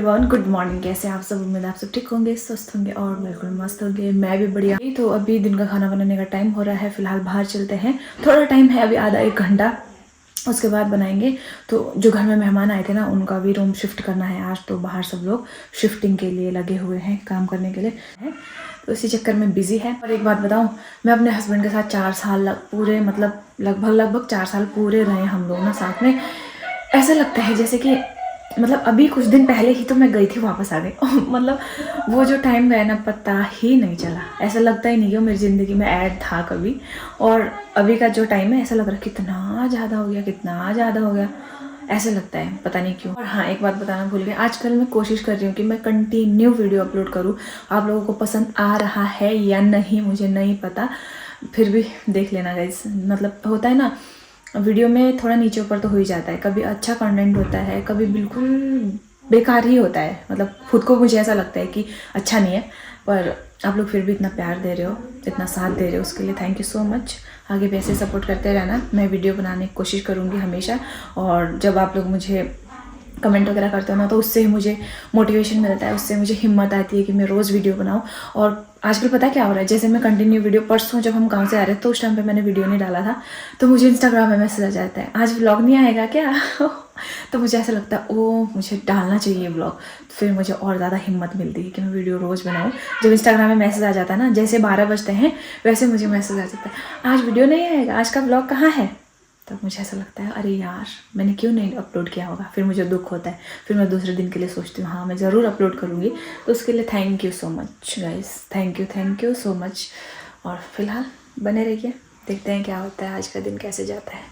Everyone, good morning. कैसे आप सब? उम्मीद आप सब ठीक होंगे, स्वस्थ होंगे और बिल्कुल मस्त होंगे। मैं भी बढ़िया। तो अभी दिन का खाना बनाने का टाइम हो रहा है। फिलहाल बाहर चलते हैं, थोड़ा टाइम है अभी, आधा एक घंटा, उसके बाद बनाएंगे। तो जो घर में मेहमान आए थे ना, उनका भी रूम शिफ्ट करना है आज। तो बाहर सब लोग शिफ्टिंग के लिए लगे हुए हैं, काम करने के लिए है, तो इसी चक्कर में बिजी है। और एक बात बताऊं, मैं अपने हस्बैंड के साथ 4 साल पूरे, मतलब लगभग 4 साल पूरे रहे हम लोग ना साथ में। ऐसा लगता है जैसे कि मतलब अभी कुछ दिन पहले ही तो मैं गई थी, वापस आ गई। मतलब वो जो टाइम गया ना, पता ही नहीं चला। ऐसा लगता ही नहीं कि वो मेरी ज़िंदगी में ऐड था कभी। और अभी का जो टाइम है, ऐसा लग रहा है कितना ज़्यादा हो गया, कितना ज़्यादा हो गया, ऐसा लगता है, पता नहीं क्यों। और हाँ, एक बात बताना भूल गई, आजकल मैं कोशिश कर रही हूँ कि मैं कंटिन्यू वीडियो अपलोड करूँ। आप लोगों को पसंद आ रहा है या नहीं मुझे नहीं पता, फिर भी देख लेना गाइस। मतलब होता है ना, वीडियो में थोड़ा नीचे ऊपर तो हो ही जाता है, कभी अच्छा कंटेंट होता है, कभी बिल्कुल बेकार ही होता है। मतलब खुद को मुझे ऐसा लगता है कि अच्छा नहीं है, पर आप लोग फिर भी इतना प्यार दे रहे हो, इतना साथ दे रहे हो, उसके लिए थैंक यू सो मच। आगे भी ऐसे सपोर्ट करते रहना। मैं वीडियो बनाने की कोशिश करूँगी हमेशा। और जब आप लोग मुझे कमेंट वगैरह करते हो ना, तो उससे मुझे मोटिवेशन मिलता है, उससे मुझे हिम्मत आती है कि मैं रोज़ वीडियो बनाऊँ। और आजकल पता है क्या हो रहा है, जैसे मैं कंटिन्यू वीडियो, परसों जब हम गांव से आ रहे थे तो उस टाइम पे मैंने वीडियो नहीं डाला था, तो मुझे इंस्टाग्राम में मैसेज आ जाता है, आज व्लॉग नहीं आएगा क्या? तो मुझे ऐसा लगता है ओ, मुझे डालना चाहिए व्लॉग। फिर मुझे और ज़्यादा हिम्मत मिलती है कि मैं वीडियो रोज़ बनाऊँ। जब इंस्टाग्राम में मैसेज आ जाता है ना, जैसे 12 बजते हैं वैसे मुझे मैसेज आ जाता है, आज वीडियो नहीं आएगा, आज का व्लॉग कहाँ है? तब मुझे ऐसा लगता है अरे यार, मैंने क्यों नहीं अपलोड किया होगा। फिर मुझे दुख होता है, फिर मैं दूसरे दिन के लिए सोचती हूँ हाँ मैं ज़रूर अपलोड करूँगी। तो उसके लिए thank you so much guys, thank you so much. और फिलहाल बने रहिए, देखते हैं क्या होता है, आज का दिन कैसे जाता है।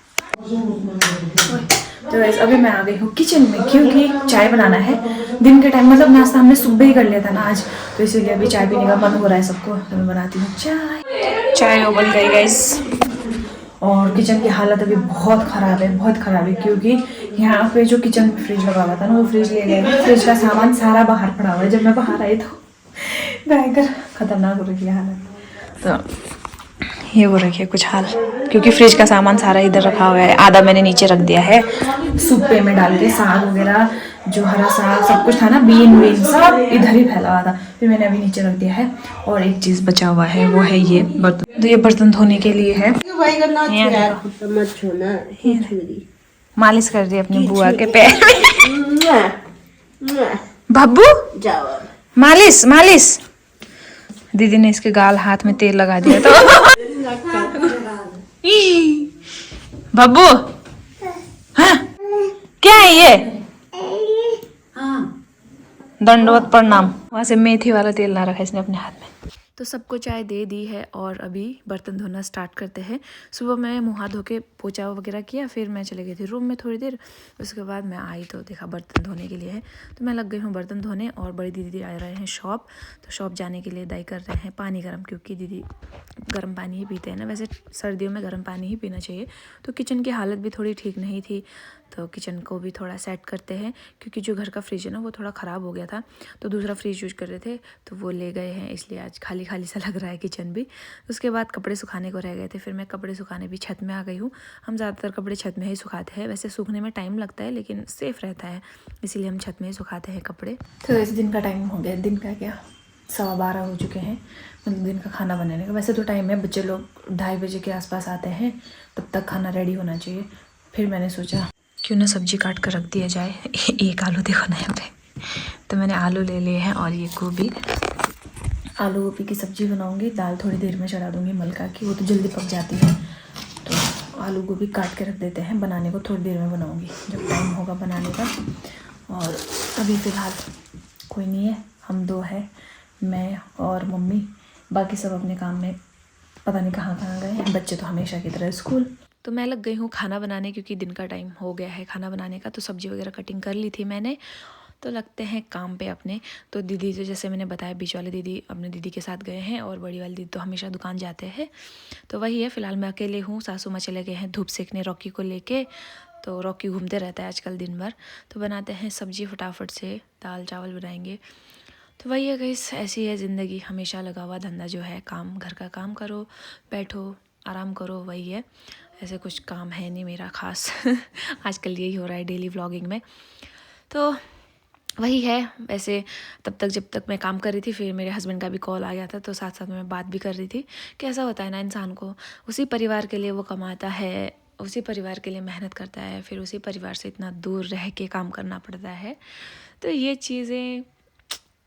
तो गाइस अभी मैं आ गई हूँ किचन में, क्योंकि चाय बनाना है दिन के टाइम। मतलब नाश्ता हमने सुबह ही कर लिया था ना आज, तो इसीलिए अभी चाय पीने का मन हो रहा है सबको, तो मैं बनाती हूँ चाय उबल गई गाइस। और किचन की हालत अभी बहुत ख़राब है, बहुत ख़राब है, क्योंकि यहाँ पे जो किचन में फ्रिज लगा हुआ था ना, वो फ्रिज ले गए। फ्रिज का सामान सारा बाहर पड़ा हुआ है। जब मैं बाहर आई तो भयंकर खतरनाक हो रही है हालत। तो ये हो रही है कुछ हाल, क्योंकि फ्रिज का सामान सारा इधर रखा हुआ है, आधा मैंने नीचे रख दिया है सूपे में डाल के। साग वगैरह, जो हरा साग सब कुछ था ना, बीन वीन सब इधर ही फैला हुआ था, फिर मैंने अभी नीचे रख दिया है। और एक चीज़ बचा हुआ है, वो है ये बर्तन। तो ये बर्तन धोने के लिए है, मालिश कर रही है अपनी बुआ के पैर में। बब्बू मालिश मालिश, दीदी ने इसके गाल हाथ में तेल लगा दिया तो बब्बू, हाँ क्या है ये? दंडवत प्रणाम। वहां से मेथी वाला तेल ला रखा है इसने अपने हाथ में। तो सबको चाय दे दी है और अभी बर्तन धोना स्टार्ट करते हैं। सुबह मैं मुँह हाथ धो के पोछा वगैरह किया, फिर मैं चले गई थी रूम में थोड़ी देर। उसके बाद मैं आई तो देखा बर्तन धोने के लिए है, तो मैं लग गई हूँ बर्तन धोने। और बड़ी दीदी आ रहे हैं शॉप, तो शॉप जाने के लिए दाई कर रहे हैं पानी गर्म, क्योंकि दीदी गर्म पानी ही पीते हैं ना। वैसे सर्दियों में गर्म पानी ही पीना चाहिए। तो किचन की हालत भी थोड़ी ठीक नहीं थी, तो किचन को भी थोड़ा सेट करते हैं, क्योंकि जो घर का फ्रिज है ना वो थोड़ा ख़राब हो गया था, तो दूसरा फ्रिज यूज कर रहे थे, तो वो ले गए हैं, इसलिए आज खाली खाली सा लग रहा है किचन भी। उसके बाद कपड़े सुखाने को रह गए थे, फिर मैं कपड़े सुखाने भी छत में आ गई हूँ। हम ज़्यादातर कपड़े छत में ही सुखाते हैं, वैसे सूखने में टाइम लगता है लेकिन सेफ़ रहता है, इसीलिए हम छत में ही सुखाते हैं कपड़े। तो इस दिन का टाइम हो गया, दिन का क्या 12:15 हो चुके हैं, मतलब दिन का खाना बनाने का। वैसे तो टाइम है, बच्चे लोग 2:30 बजे के आसपास आते हैं, तब तक खाना रेडी होना चाहिए। फिर मैंने सोचा क्यों ना सब्जी काट कर रख दिया जाए। एक आलू देखो ना यहाँ पे, तो मैंने आलू ले लिए हैं और ये गोभी, आलू गोभी की सब्जी बनाऊंगी। दाल थोड़ी देर में चढ़ा दूंगी मलका की, वो तो जल्दी पक जाती है। तो आलू गोभी काट के रख देते हैं, बनाने को थोड़ी देर में बनाऊंगी जब टाइम होगा बनाने का। और अभी फ़िलहाल कोई नहीं है, हम दो हैं, मैं और मम्मी, बाकी सब अपने काम में पता नहीं कहाँ कहाँ गए हैं। बच्चे तो हमेशा की तरह स्कूल। तो मैं लग गई हूँ खाना बनाने, क्योंकि दिन का टाइम हो गया है खाना बनाने का। तो सब्ज़ी वगैरह कटिंग कर ली थी मैंने, तो लगते हैं काम पे अपने। तो दीदी जो, जैसे मैंने बताया, बीच वाले दीदी अपने दीदी के साथ गए हैं, और बड़ी वाली दीदी तो हमेशा दुकान जाते हैं। तो वही है, फ़िलहाल मैं अकेले हूँ। सासू माँ चले गए हैं धूप सेकने रॉकी को लेके, तो रॉकी घूमते रहता है आजकल दिन भर। तो बनाते हैं सब्ज़ी फटाफट से, दाल चावल बनाएंगे। तो वही है गाइस, ऐसी है ज़िंदगी, हमेशा लगा हुआ धंधा जो है, काम, घर का काम करो, बैठो, आराम करो, वही है। ऐसे कुछ काम है नहीं मेरा ख़ास आजकल यही हो रहा है डेली व्लॉगिंग में। तो वही है वैसे। तब तक जब तक मैं काम कर रही थी फिर मेरे हस्बैंड का भी कॉल आ गया था, तो साथ साथ में मैं बात भी कर रही थी। कैसा होता है ना, इंसान को उसी परिवार के लिए वो कमाता है, उसी परिवार के लिए मेहनत करता है, फिर उसी परिवार से इतना दूर रह के काम करना पड़ता है। तो ये चीज़ें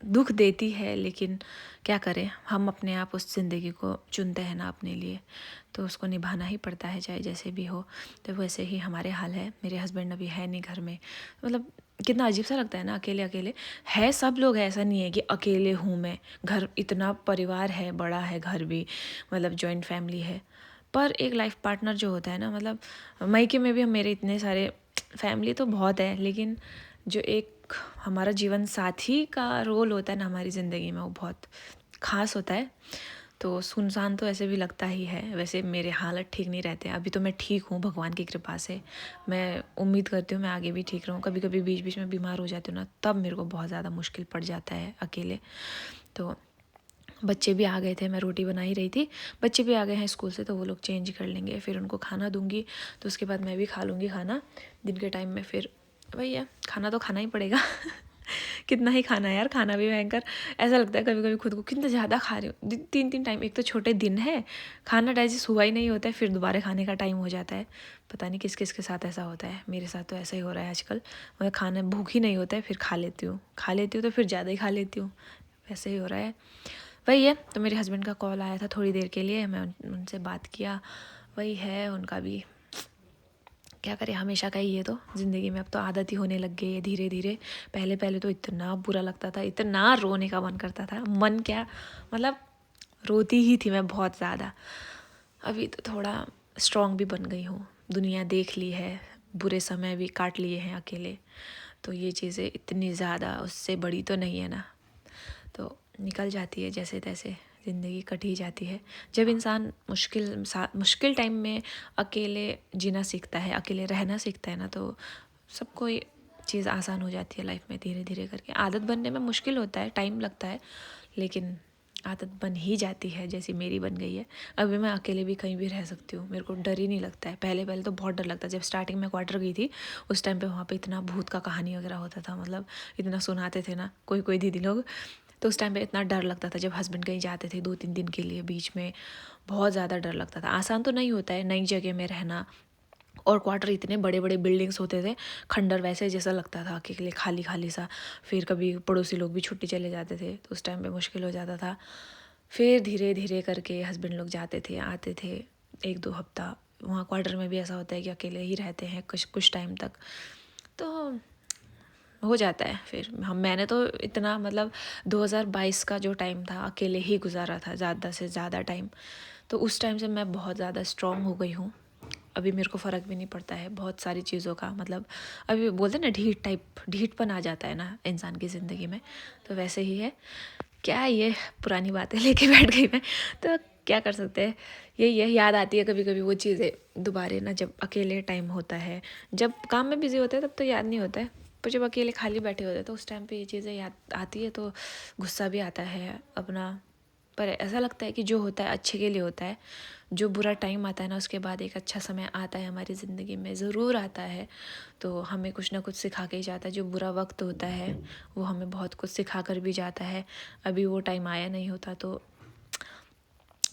दुख देती है, लेकिन क्या करें, हम अपने आप उस ज़िंदगी को चुनते हैं ना अपने लिए, तो उसको निभाना ही पड़ता है चाहे जैसे भी हो। तो वैसे ही हमारे हाल है। मेरे हस्बैंड अभी है नहीं घर में, मतलब कितना अजीब सा लगता है ना, अकेले अकेले है। सब लोग हैं, ऐसा नहीं है कि अकेले हूँ मैं, घर इतना परिवार है, बड़ा है घर भी, मतलब जॉइंट फैमिली है। पर एक लाइफ पार्टनर जो होता है ना, मतलब मायके में भी हम मेरे इतने सारे फैमिली तो बहुत है, लेकिन जो एक हमारा जीवन साथी का रोल होता है ना हमारी ज़िंदगी में, वो बहुत ख़ास होता है। तो सुनसान तो ऐसे भी लगता ही है। वैसे मेरे हालत ठीक नहीं रहते, अभी तो मैं ठीक हूँ भगवान की कृपा से। मैं उम्मीद करती हूँ मैं आगे भी ठीक रहूँ। कभी कभी बीच बीच में बीमार हो जाती हूँ ना, तब मेरे को बहुत ज़्यादा मुश्किल पड़ जाता है अकेले। तो बच्चे भी आ गए थे, मैं रोटी बना ही रही थी, बच्चे भी आ गए हैं स्कूल से, तो वो लोग चेंज कर लेंगे, फिर उनको खाना दूंगी, तो उसके बाद मैं भी खा लूँगी खाना दिन के टाइम में। फिर वही है, खाना तो खाना ही पड़ेगा कितना ही खाना है यार, खाना भी भयंकर ऐसा लगता है कभी कभी खुद को, कितना ज़्यादा खा रही हूँ, 3-3 टाइम। एक तो छोटे दिन है, खाना डाइजेस्ट हुआ ही नहीं होता है, फिर दोबारा खाने का टाइम हो जाता है। पता नहीं किस किस के साथ ऐसा होता है, मेरे साथ तो ऐसा ही हो रहा है आजकल। मैं खाना भूख ही नहीं होता है, फिर खा लेती हूँ तो फिर ज़्यादा ही खा लेती हूँ, वैसे ही हो रहा है। वही है। तो मेरे हस्बैंड का कॉल आया था थोड़ी देर के लिए, मैं उनसे बात किया। वही है, उनका भी क्या करें, हमेशा का ही ये तो ज़िंदगी में अब तो आदत ही होने लग गई है धीरे धीरे। पहले पहले तो इतना बुरा लगता था, इतना रोने का मन करता था, मन क्या मतलब रोती ही थी मैं बहुत ज़्यादा। अभी तो थोड़ा स्ट्रॉन्ग भी बन गई हूँ, दुनिया देख ली है, बुरे समय भी काट लिए हैं अकेले, तो ये चीज़ें इतनी ज़्यादा उससे बड़ी तो नहीं है ना, तो निकल जाती है जैसे तैसे, ज़िंदगी कट ही जाती है। जब इंसान मुश्किल टाइम में अकेले जीना सीखता है, अकेले रहना सीखता है ना, तो सब कोई चीज़ आसान हो जाती है लाइफ में धीरे धीरे करके। आदत बनने में मुश्किल होता है, टाइम लगता है, लेकिन आदत बन ही जाती है, जैसी मेरी बन गई है। अभी मैं अकेले भी कहीं भी रह सकती हूँ, मेरे को डर ही नहीं लगता है। पहले पहले तो बहुत डर लगता है, जब स्टार्टिंग में क्वार्टर गई थी उस टाइम पे वहाँ पे इतना भूत का कहानी वगैरह होता था, मतलब इतना सुनाते थे ना कोई कोई दीदी लोग, तो उस टाइम पे इतना डर लगता था। जब हस्बैंड कहीं जाते थे 2-3 दिन के लिए बीच में, बहुत ज़्यादा डर लगता था। आसान तो नहीं होता है नई जगह में रहना, और क्वार्टर इतने बड़े बड़े बिल्डिंग्स होते थे, खंडर वैसे जैसा लगता था अकेले खाली खाली सा। फिर कभी पड़ोसी लोग भी छुट्टी चले जाते थे, तो उस टाइम पे मुश्किल हो जाता था। फिर धीरे धीरे करके हस्बैंड लोग जाते थे आते थे, 1-2 हफ्ता। वहाँ क्वार्टर में भी ऐसा होता है कि अकेले ही रहते हैं कुछ कुछ टाइम तक, तो हो जाता है। फिर मैंने तो इतना मतलब 2022 का जो टाइम था अकेले ही गुजारा था ज़्यादा से ज़्यादा टाइम, तो उस टाइम से मैं बहुत ज़्यादा स्ट्रॉन्ग हो गई हूँ। अभी मेरे को फ़र्क भी नहीं पड़ता है बहुत सारी चीज़ों का, मतलब अभी बोलते हैं ना ढीठपन आ जाता है ना इंसान की ज़िंदगी में, तो वैसे ही है। क्या ये पुरानी बातें लेके बैठ गई मैं, तो क्या कर सकते हैं। यही है, याद आती है कभी कभी वो चीज़ें दोबारा ना, जब अकेले टाइम होता है, जब काम में बिज़ी होते हैं तब तो याद नहीं होता है, पर जब अकेले खाली बैठे होते हैं तो उस टाइम पे ये चीज़ें याद आती है, तो गुस्सा भी आता है अपना। पर ऐसा लगता है कि जो होता है अच्छे के लिए होता है। जो बुरा टाइम आता है ना, उसके बाद एक अच्छा समय आता है हमारी ज़िंदगी में, ज़रूर आता है, तो हमें कुछ ना कुछ सिखा के ही जाता है। जो बुरा वक्त होता है वो हमें बहुत कुछ सिखा कर भी जाता है। अभी वो टाइम आया नहीं होता तो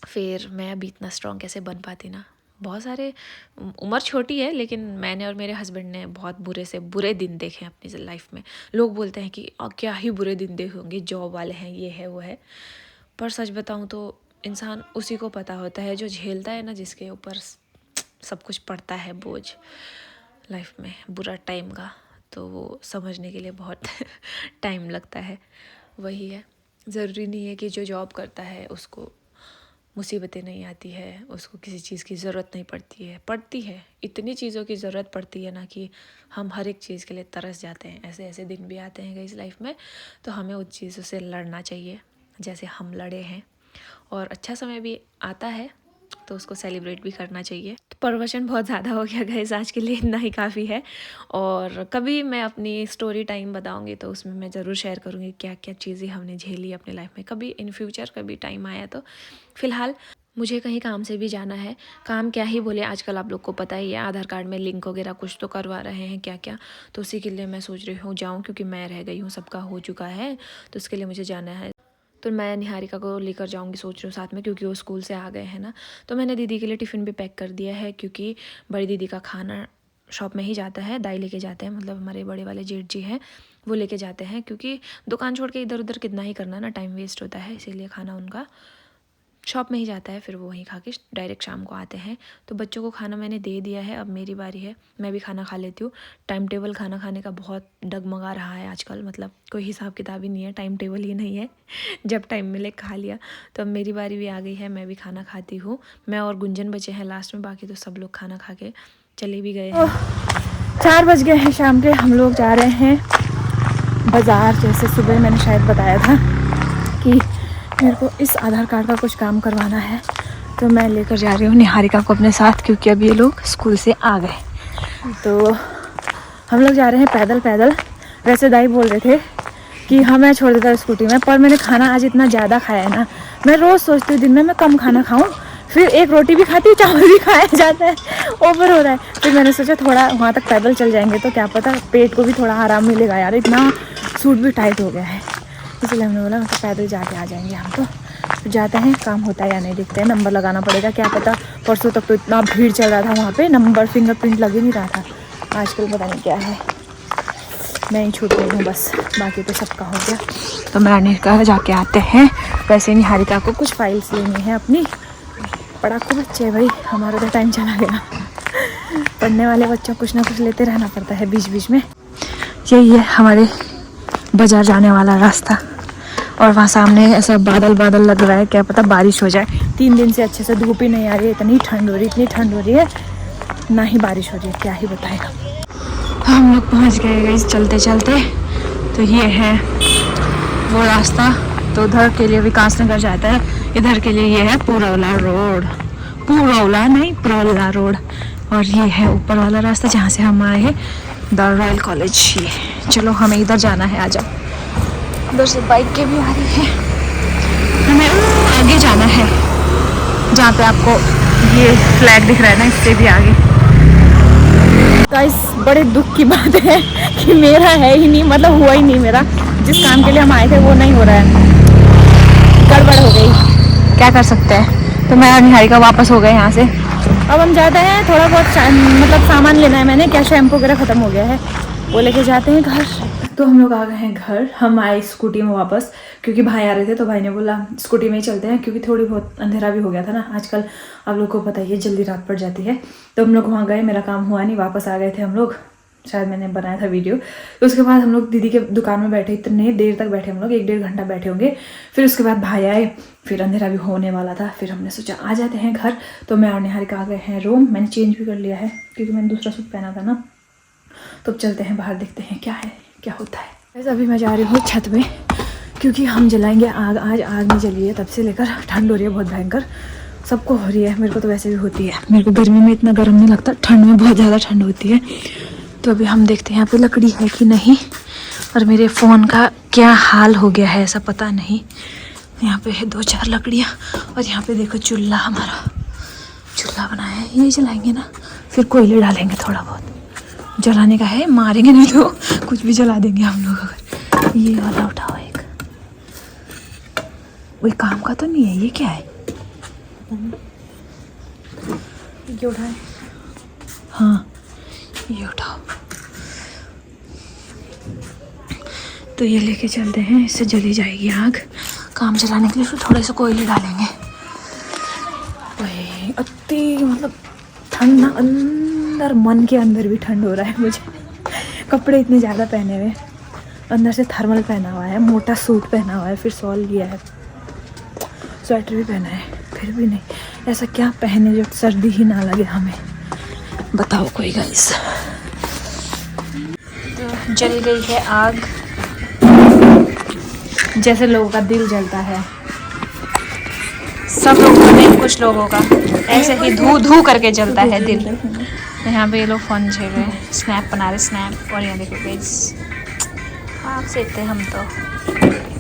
फिर मैं अभी इतना स्ट्रॉन्ग कैसे बन पाती ना। बहुत सारे उम्र छोटी है, लेकिन मैंने और मेरे हस्बैंड ने बहुत बुरे से बुरे दिन देखे हैं अपनी लाइफ में। लोग बोलते हैं कि क्या ही बुरे दिन देखे होंगे, जॉब वाले हैं, ये है वो है, पर सच बताऊं तो इंसान उसी को पता होता है जो झेलता है ना, जिसके ऊपर सब कुछ पड़ता है बोझ लाइफ में बुरा टाइम का, तो वो समझने के लिए बहुत टाइम लगता है। वही है, ज़रूरी नहीं है कि जो जॉब करता है उसको मुसीबतें नहीं आती है, उसको किसी चीज़ की ज़रूरत नहीं पड़ती है। इतनी चीज़ों की ज़रूरत पड़ती है ना कि हम हर एक चीज़ के लिए तरस जाते हैं। ऐसे ऐसे दिन भी आते हैं इस लाइफ में, तो हमें उन चीज़ों से लड़ना चाहिए जैसे हम लड़े हैं। और अच्छा समय भी आता है तो उसको सेलिब्रेट भी करना चाहिए। तो प्रवचन बहुत ज़्यादा हो गया गाइस, आज के लिए इतना ही काफ़ी है। और कभी मैं अपनी स्टोरी टाइम बताऊंगी तो उसमें मैं ज़रूर शेयर करूँगी क्या क्या चीज़ें हमने झेली अपनी लाइफ में, कभी इन फ्यूचर कभी टाइम आया तो। फ़िलहाल मुझे कहीं काम से भी जाना है। काम क्या ही बोले, आजकल आप लोग को पता ही है, आधार कार्ड में लिंक वगैरह कुछ तो करवा रहे हैं क्या क्या। तो उसी के लिए मैं सोच रही हूँ जाऊँ, क्योंकि मैं रह गई हूँ, सबका हो चुका है, तो उसके लिए मुझे जाना है। तो मैं निहारिका को लेकर जाऊंगी सोच रही हूँ साथ में, क्योंकि वो स्कूल से आ गए हैं ना। तो मैंने दीदी के लिए टिफ़िन भी पैक कर दिया है, क्योंकि बड़ी दीदी का खाना शॉप में ही जाता है, दाई लेके जाते हैं, मतलब हमारे बड़े वाले जेठ जी हैं, वो लेके जाते हैं, क्योंकि दुकान छोड़ के इधर उधर कितना ही करना ना, टाइम वेस्ट होता है, इसीलिए खाना उनका शॉप में ही जाता है, फिर वो वहीं खा के डायरेक्ट शाम को आते हैं। तो बच्चों को खाना मैंने दे दिया है, अब मेरी बारी है, मैं भी खाना खा लेती हूँ। टाइम टेबल खाना खाने का बहुत डगमगा रहा है आजकल, मतलब कोई हिसाब किताब ही नहीं है, टाइम टेबल ही नहीं है, जब टाइम मिले खा लिया। तो अब मेरी बारी भी आ गई है, मैं भी खाना खाती हूँ। मैं और गुंजन बचे हैं लास्ट में, बाकी तो सब लोग खाना खा के चले भी गए हैं। 4 बज गए हैं शाम के, हम लोग जा रहे हैं बाज़ार। जैसे सुबह मैंने शायद बताया था कि मेरे को इस आधार कार्ड का कुछ काम करवाना है, तो मैं लेकर जा रही हूँ निहारिका को अपने साथ, क्योंकि अब ये लोग स्कूल से आ गए। तो हम लोग जा रहे हैं पैदल पैदल। वैसे दाई बोल रहे थे कि हमें छोड़ देता है स्कूटी में, पर मैंने खाना आज इतना ज़्यादा खाया है ना, मैं रोज़ सोचती हूँ दिन में मैं कम खाना खाऊँ, फिर एक रोटी भी खाती हूँ, चावल भी खाया जाता है, ओवर हो रहा है। फिर मैंने सोचा थोड़ा वहाँ तक पैदल चल जाएंगे तो क्या पता पेट को भी थोड़ा आराम मिलेगा यार, इतना सूट भी टाइट हो गया है, इसलिए हमने बोला मतलब पैदल जाके आ जाएंगे हम। तो जाते हैं, काम होता है या नहीं देखते हैं, नंबर लगाना पड़ेगा, क्या पता। परसों तक तो इतना भीड़ चल रहा था वहाँ पे, नंबर फिंगरप्रिंट लग ही नहीं रहा था। आजकल पता नहीं क्या है, मैं ही छूट गई हूँ बस, बाकी तो सबका हो गया। तो मैं निहारिका जाके आते हैं। वैसे निहारिका को कुछ फाइल्स लेनी है अपनी, पढ़ाकू बच्चे भाई, हमारा तो टाइम चला गया। पढ़ने वाले बच्चों कुछ ना कुछ लेते रहना पड़ता है बीच बीच में। यही है हमारे बाज़ार जाने वाला रास्ता, और वहाँ सामने ऐसा बादल बादल लग रहा है, क्या पता बारिश हो जाए। 3 दिन से अच्छे से धूप ही नहीं आ रही है, इतनी ठंड हो रही, इतनी ठंड हो रही है, ना ही बारिश हो रही है, क्या ही बताएगा। हम लोग पहुँच गए गए चलते चलते। तो ये है वो रास्ता, तो उधर के लिए विकास नगर जाता है, इधर के लिए ये है पुरौला रोड, पुरौला नहीं पुरौला रोड। और ये है ऊपर वाला रास्ता जहाँ से हम आए हैं, द रॉयल कॉलेज। ये चलो हमें इधर जाना है, आ जाओ। उधर से बाइक के भी आ रही है, हमें आगे जाना है, जहाँ पे आपको ये फ्लैग दिख रहा है ना, इससे भी आगे। गाइस बड़े दुख की बात है कि मेरा है ही नहीं, मतलब हुआ ही नहीं मेरा, जिस काम के लिए हम आए थे वो नहीं हो रहा है, गड़बड़ हो गई, क्या कर सकते हैं। तो मैं और निहारिका वापस हो गए यहाँ से। अब हम जाते हैं, थोड़ा बहुत मतलब सामान लेना है, मैंने क्या शैम्पू वगैरह ख़त्म हो गया है, वो लेके जाते हैं घर। तो हम लोग आ गए हैं घर, हम आए स्कूटी में वापस, क्योंकि भाई आ रहे थे, तो भाई ने बोला स्कूटी में ही चलते हैं, क्योंकि थोड़ी बहुत अंधेरा भी हो गया था ना, आजकल आप लोग को पता ही है जल्दी रात पड़ जाती है। तो हम लोग वहाँ गए, मेरा काम हुआ नहीं, वापस आ गए थे हम लोग, शायद मैंने बनाया था वीडियो। तो उसके बाद हम लोग दीदी के दुकान में बैठे, इतने देर तक बैठे हम लोग, 1-1.5 घंटा बैठे होंगे। फिर उसके बाद भाई आए, फिर अंधेरा भी होने वाला था, फिर हमने सोचा आ जाते हैं घर। तो मैं और निहारिका आ गए हैं रूम, मैंने चेंज भी कर लिया है, क्योंकि मैंने दूसरा सूट पहना था ना। तो अब चलते हैं बाहर, देखते हैं क्या है क्या होता है। वैसे अभी मैं जा रही हूँ छत में, क्योंकि हम जलाएंगे आग। आज आग नहीं जली है तब से लेकर, ठंड हो रही है बहुत भयंकर, सबको हो रही है, मेरे को तो वैसे भी होती है। मेरे को गर्मी में इतना गर्म नहीं लगता, ठंड में बहुत ज़्यादा ठंड होती है। तो अभी हम देखते हैं यहाँ पे लकड़ी है कि नहीं, और मेरे फ़ोन का क्या हाल हो गया है ऐसा पता नहीं। यहाँ पे है 2-4 लकड़ियाँ, और यहाँ पे देखो चूल्हा, हमारा चूल्हा बनाया है, यही जलाएंगे ना, फिर कोयले डालेंगे, थोड़ा बहुत जलाने का है, मारेंगे नहीं तो कुछ भी जला देंगे हम लोग। अगर ये वाला उठाओ एक, कोई काम का तो नहीं है, ये क्या है, ये उठाए, हाँ ये उठाओ। तो ये लेके चलते हैं, इससे जली जाएगी आग। काम चलाने के लिए फिर थोड़े से कोयले डालेंगे। वही अति मतलब ठंड ना, अंदर मन के अंदर भी ठंड हो रहा है मुझे। कपड़े इतने ज़्यादा पहने हुए, अंदर से थर्मल पहना हुआ है, मोटा सूट पहना हुआ है, फिर शॉल लिया है, स्वेटर भी पहना है, फिर भी नहीं, ऐसा क्या पहने जो सर्दी ही ना लगे हमें, बताओ कोई गाइस। तो जल गई है आग, जैसे लोगों का दिल जलता है, सब लोगों में कुछ लोगों का ऐसे ही धू धू करके जलता है दिल। यहाँ पे ये लोग फ़ोन झेल रहे हैं, स्नैप बना रहे स्नैप। और यहाँ देखो गाइस, आग सेकते हैं हम तो।